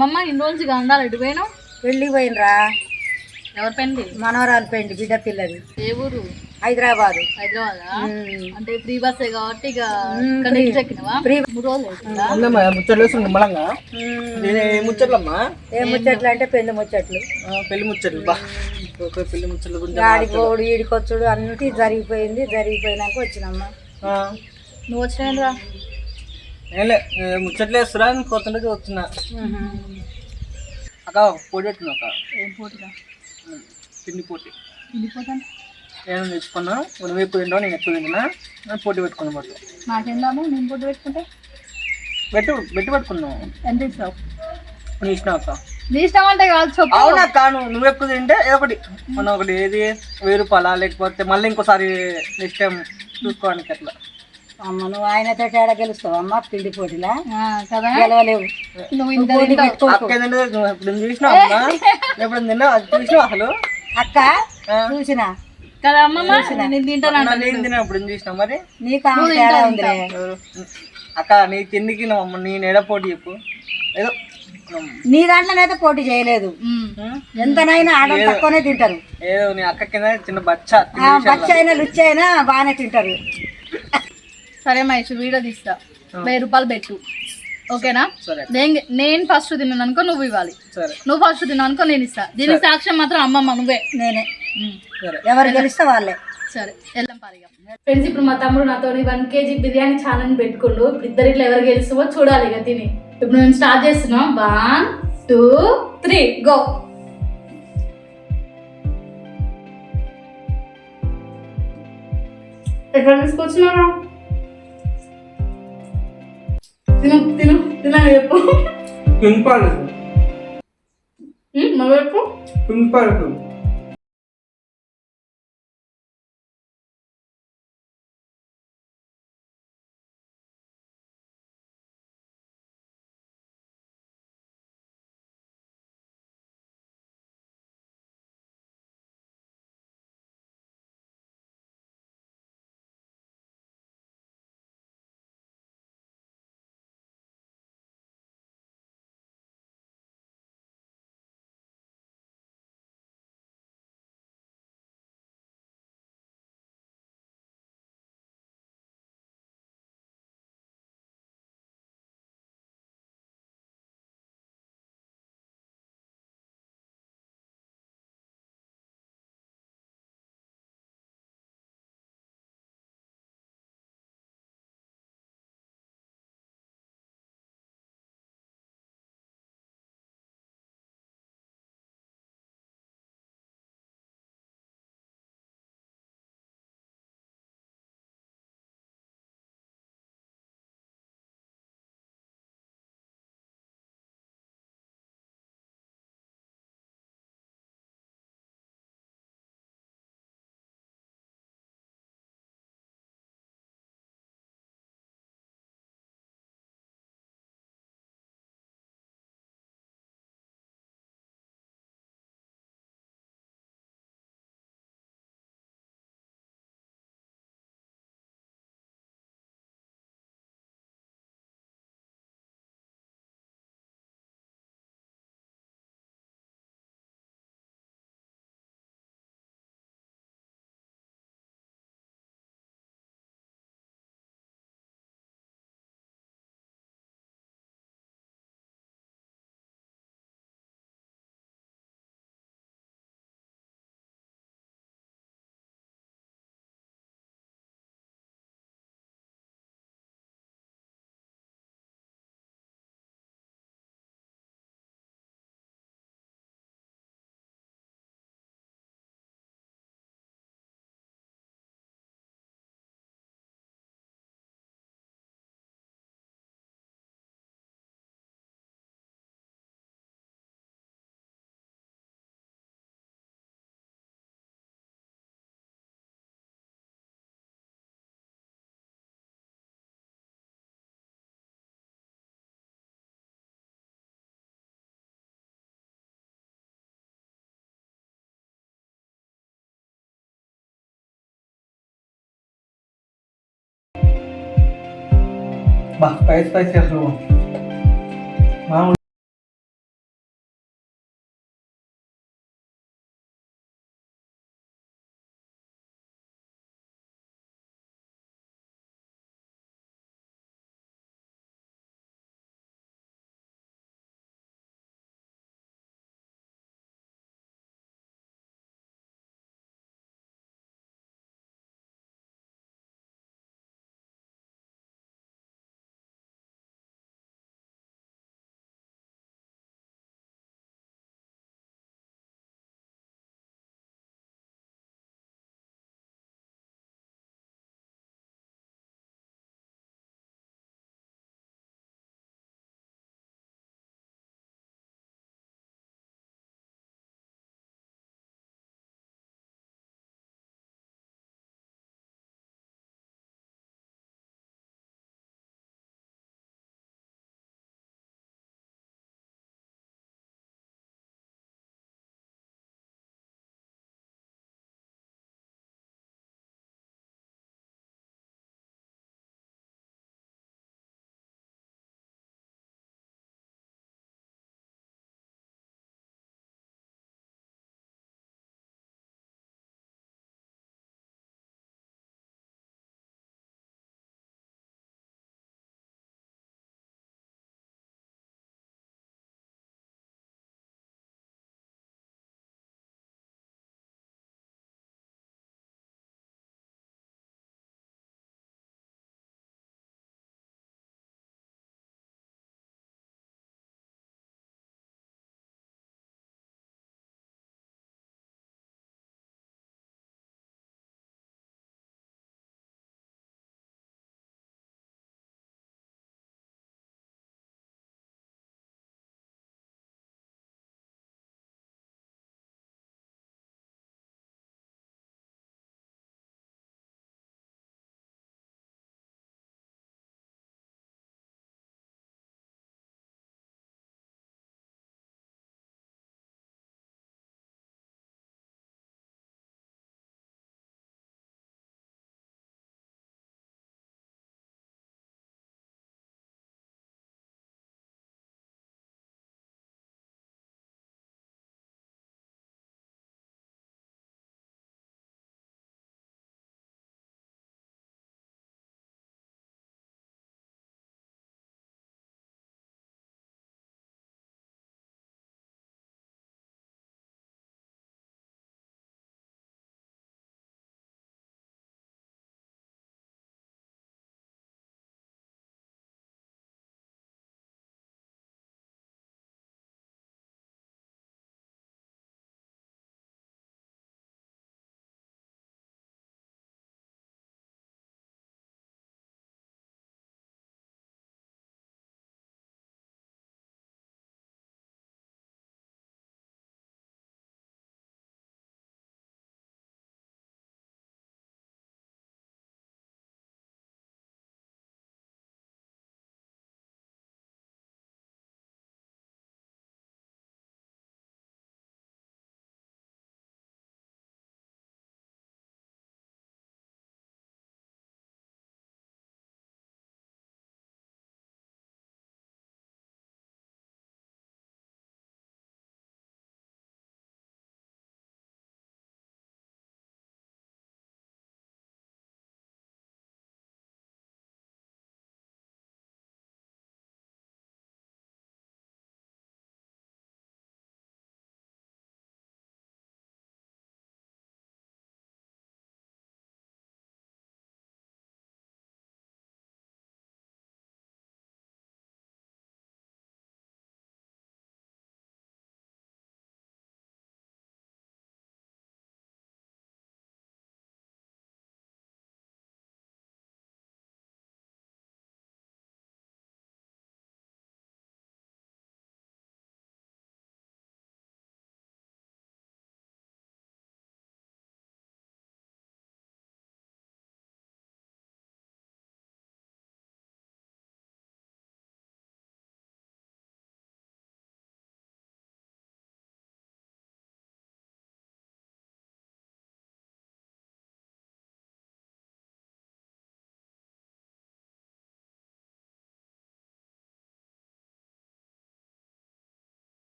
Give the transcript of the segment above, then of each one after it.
మమ్మ ఇన్ని రోజులు గంధాలు ఎటు పోయినావు? పెళ్ళికి పోయినరా. ఎవరి పెళ్లి? మనవరాలు పెళ్లి, బిడ్డ పిల్లది. ఏ ఊరు? హైదరాబాద్. హైదరాబాదా? అంటే ఫ్రీ బస్సే కాబట్టి ఇక ఎక్కినవా? 3 రోజులు ముచ్చట్లమ్మా. ఏ ముచ్చట్లు అంటే పెళ్లి ముచ్చట్లు, పెళ్లి ముచ్చట్లు. పెళ్లి ముచ్చట్లు ఆడిపోడు ఈడికొచ్చుడు అన్నిటి జరిగిపోయింది. జరిగిపోయినాక వచ్చినమ్మా. నువ్వు వచ్చినా? ముచ్చట్లు వేస్తురా కొత్త వచ్చిన అక్క. పోటీ పెట్టిన అక్క. ఏం పోటీరా? పిండి పోటీ. పిండి పోటీ నేను తెచ్చుకున్నా. నువ్వు ఎక్కువ తింటావు, నేను ఎక్కువ తిన్నా. నేను పోటీ పెట్టుకున్నా. బట్ నాకేం లాభం నేను పోటీ పెట్టుకుంటే? బెట్టి పెట్టుకున్నావు. ఎంత ఇస్తావు? నీ ఇష్టం అక్క. నీ ఇష్టం అంటే కాదు చెప్పు. అవునక్క, నువ్వు ఎక్కువ తింటే ఏదో ఒకటి మనం ఒకటి ఏది 1000 రూపాయల, లేకపోతే మళ్ళీ ఇంకోసారి నెక్స్ట్ టైం చూసుకోవడానికి అట్లా. అమ్మ నువ్వు ఆయనతో తేడా గెలుస్తావు అమ్మ పిండి పోటీలా కదా? గెలవలేవు. నువ్వు ఎప్పుడు చూసినావు అమ్మా? ఎప్పుడు తిన్నా అది చూసినావు అసలు? అక్క చూసినా కదా అమ్మమ్మ. నేను తింటాను. నేను తిన్నా ఇప్పుడు చూసినావు. మరి నీకు తేడా ఉందిలే అక్క. నీ తిండికి నేను ఎడ పోటీ చెప్పు. ఏదో నీ దాంట్లోనైతే పోటీ చేయలేదు. ఎంతనైనా ఆడ తక్కువనే తింటారు. ఏదో నీ అక్క కింద చిన్న బచ్చ అయినా లుచ్చి అయినా బాగానే తింటారు. సరే మహేష్, వీడియో తీస్తా. 1000 రూపాయలు పెట్టు, ఓకేనా? నేను ఫస్ట్ తిన్నాను అనుకో నువ్వు ఇవ్వాలి. నువ్వు ఫస్ట్ తిన్నావు అనుకో నేను ఇస్తా. దీనికి సాక్ష్యం మాత్రం అమ్మమ్మ నువ్వే, నేనే. ఎవరు గెలిస్తే వాళ్ళే. సరే వెళ్దాం పారిగా. ఫ్రెండ్స్, ఇప్పుడు మా తమ్ముడు నాతో 1 kg బిర్యానీ ఛాలెంజ్ పెట్టుకుండు. ఇప్పుడు ఇద్దరు ఇట్లా ఎవరు గెలుస్తావో చూడాలి ఇక తిని. ఇప్పుడు మేము స్టార్ట్ చేస్తున్నాం. 1 2 3 గో. ఎక్కడ తీసుకొచ్చినారా? తిను తిను తినని చెప్పు. నువ్వు చెప్పు. స్పైసీ అసలు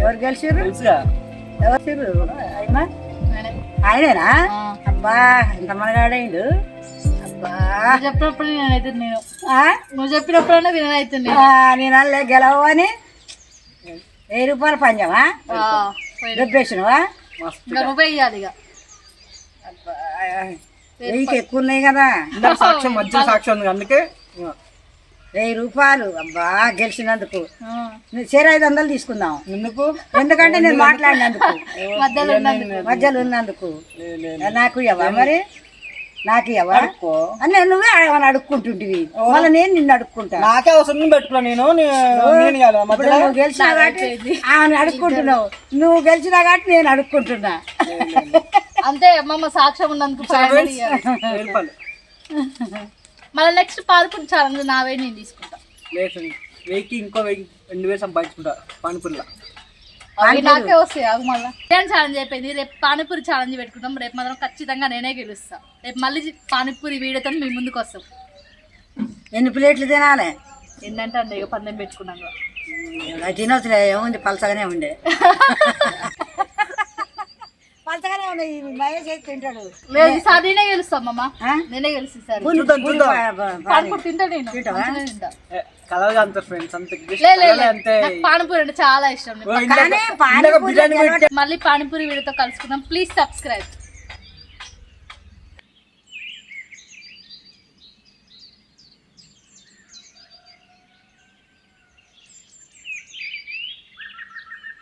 ఎవరు గెలిచిర్రు తెలుసుగా ఎవరు అయినా నేనే. ఆయనేనా ఆ. అబ్బా ఎంత మనగాడైండు అబ్బా నువ్వు చెప్పినప్పుడు నేనైతే నేను ఆ? నువ్వు చెప్పినప్పుడైనా వినైతే నేను నేను అల్లే గెలవు అని 1000 రూపాయల పంజమా దెబ్బేసినవా మస్తు ఇంకా నువ్వే ఇయ్యాలి ఇక వెయ్యికి ఎక్కువ ఉన్నాయి కదా ఇందాక సాక్ష్యం మధ్య సాక్ష్యం ఉంది అందుకే 1000 రూపాయలు అబ్బా గెలిచినందుకు ఆ. సరే 500 తీసుకుందాం ఎందుకు ఎందుకంటే నేను మాట్లాడినందుకు మధ్యలో ఉన్నందుకు. మధ్యలో ఉన్నందుకు లే, లే, నాకు ఇవ్వవా మరి నాకు ఇవ్వవా అనుకో. అని నువ్వే ఏమైనా అడుక్కుంటుంటివి మళ్ళీ నేను నిన్ను అడుక్కుంటా నాకే అవసరం పెట్టుకున్నా నేను ఇవ్వాలి ఇప్పుడు మధ్యలో నువ్వు గెలిచినా కాబట్టి ఆమె అడుక్కుంటున్నావు నువ్వు గెలిచినా కాబట్టి నేను అడుక్కుంటున్నా అంతే అమ్మమ్మ సాక్ష్యం ఉన్నందుకు 500 ఇయ్యాలి. 1000 రూపాయలు మళ్ళీ నెక్స్ట్ పార్కు ఛాలెంజ్ నావే నేను తీసుకుంటా లేదు వెయ్యికి ఇంకో 2000 సంపాదించుకుంటా పానీపూరిలో అవి నాకే వస్తాయి అవి మళ్ళీ నేను ఛాలెంజ్ అయిపోయింది రేపు పానీపూరి ఛాలెంజ్ పెట్టుకుంటాం రేపు మాత్రం ఖచ్చితంగా నేనే గెలుస్తా రేపు మళ్ళీ పానీపూరి వీడియోతో మీ ముందుకు వస్తాం ఎన్ని ప్లేట్లు తినాలి ఏంటంటే అండి ఇక పందెం పెట్టుకున్నాం కదా. అది తినొచ్చులే ఏముంది పలసగానే ఉండే పలసగానే ఉండే ఈ మహేష్ అయితే తింటాడు లేదు ఈసారి నేనే గెలుస్తా అమ్మమ్మ ఆ? నేనే గెలుస్తా ఈసారి పానీపూరి తింటా నేను మంచిగానే తింటా కలర్గా అంత ఫ్రెండ్స్ అంత లేదు నాకు పానీపూరి అంటే చాలా ఇష్టం కానీ పానీపూరి మళ్ళీ పానీపూరి వీడియోతో కలుసుకుందాం ప్లీజ్ సబ్స్క్రైబ్